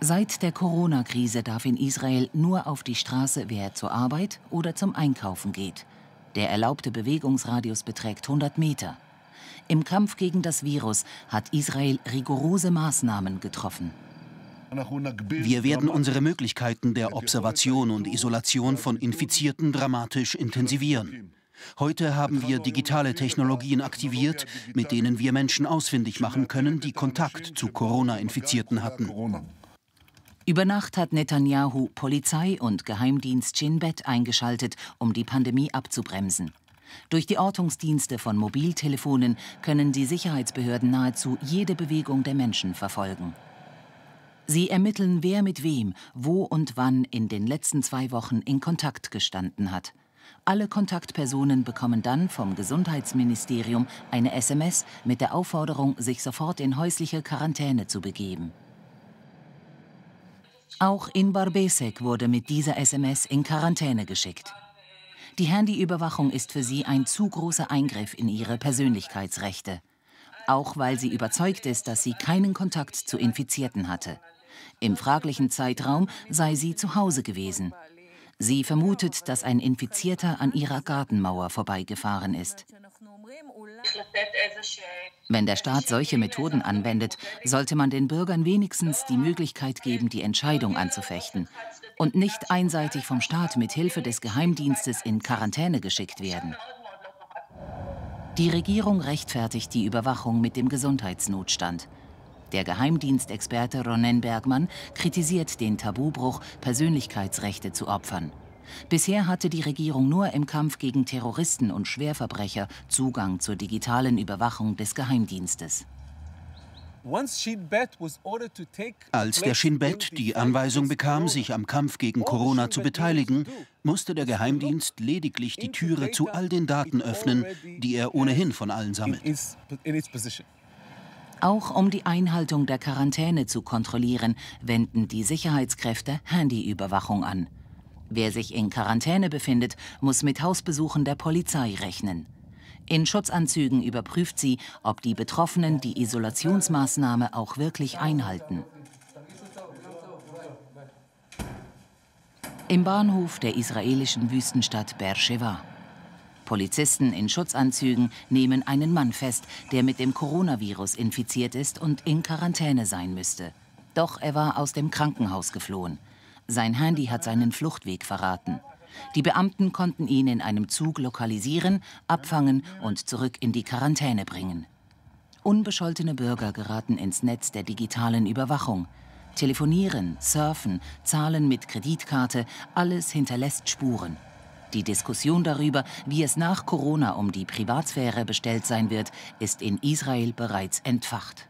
Seit der Corona-Krise darf in Israel nur auf die Straße, wer zur Arbeit oder zum Einkaufen geht. Der erlaubte Bewegungsradius beträgt 100 Meter. Im Kampf gegen das Virus hat Israel rigorose Maßnahmen getroffen. Wir werden unsere Möglichkeiten der Observation und Isolation von Infizierten dramatisch intensivieren. Heute haben wir digitale Technologien aktiviert, mit denen wir Menschen ausfindig machen können, die Kontakt zu Corona-Infizierten hatten. Über Nacht hat Netanyahu Polizei und Geheimdienst Shin Bet eingeschaltet, um die Pandemie abzubremsen. Durch die Ortungsdienste von Mobiltelefonen können die Sicherheitsbehörden nahezu jede Bewegung der Menschen verfolgen. Sie ermitteln, wer mit wem, wo und wann in den letzten 2 Wochen in Kontakt gestanden hat. Alle Kontaktpersonen bekommen dann vom Gesundheitsministerium eine SMS mit der Aufforderung, sich sofort in häusliche Quarantäne zu begeben. Auch Inbar Besek wurde mit dieser SMS in Quarantäne geschickt. Die Handyüberwachung ist für sie ein zu großer Eingriff in ihre Persönlichkeitsrechte. Auch weil sie überzeugt ist, dass sie keinen Kontakt zu Infizierten hatte. Im fraglichen Zeitraum sei sie zu Hause gewesen. Sie vermutet, dass ein Infizierter an ihrer Gartenmauer vorbeigefahren ist. Wenn der Staat solche Methoden anwendet, sollte man den Bürgern wenigstens die Möglichkeit geben, die Entscheidung anzufechten und nicht einseitig vom Staat mit Hilfe des Geheimdienstes in Quarantäne geschickt werden. Die Regierung rechtfertigt die Überwachung mit dem Gesundheitsnotstand. Der Geheimdienstexperte Ronen Bergmann kritisiert den Tabubruch, Persönlichkeitsrechte zu opfern. Bisher hatte die Regierung nur im Kampf gegen Terroristen und Schwerverbrecher Zugang zur digitalen Überwachung des Geheimdienstes. Als der Shin Bet die Anweisung bekam, sich am Kampf gegen Corona zu beteiligen, musste der Geheimdienst lediglich die Türe zu all den Daten öffnen, die er ohnehin von allen sammelt. Auch um die Einhaltung der Quarantäne zu kontrollieren, wenden die Sicherheitskräfte Handyüberwachung an. Wer sich in Quarantäne befindet, muss mit Hausbesuchen der Polizei rechnen. In Schutzanzügen überprüft sie, ob die Betroffenen die Isolationsmaßnahme auch wirklich einhalten. Im Bahnhof der israelischen Wüstenstadt Beersheva. Polizisten in Schutzanzügen nehmen einen Mann fest, der mit dem Coronavirus infiziert ist und in Quarantäne sein müsste. Doch er war aus dem Krankenhaus geflohen. Sein Handy hat seinen Fluchtweg verraten. Die Beamten konnten ihn in einem Zug lokalisieren, abfangen und zurück in die Quarantäne bringen. Unbescholtene Bürger geraten ins Netz der digitalen Überwachung. Telefonieren, surfen, zahlen mit Kreditkarte, alles hinterlässt Spuren. Die Diskussion darüber, wie es nach Corona um die Privatsphäre bestellt sein wird, ist in Israel bereits entfacht.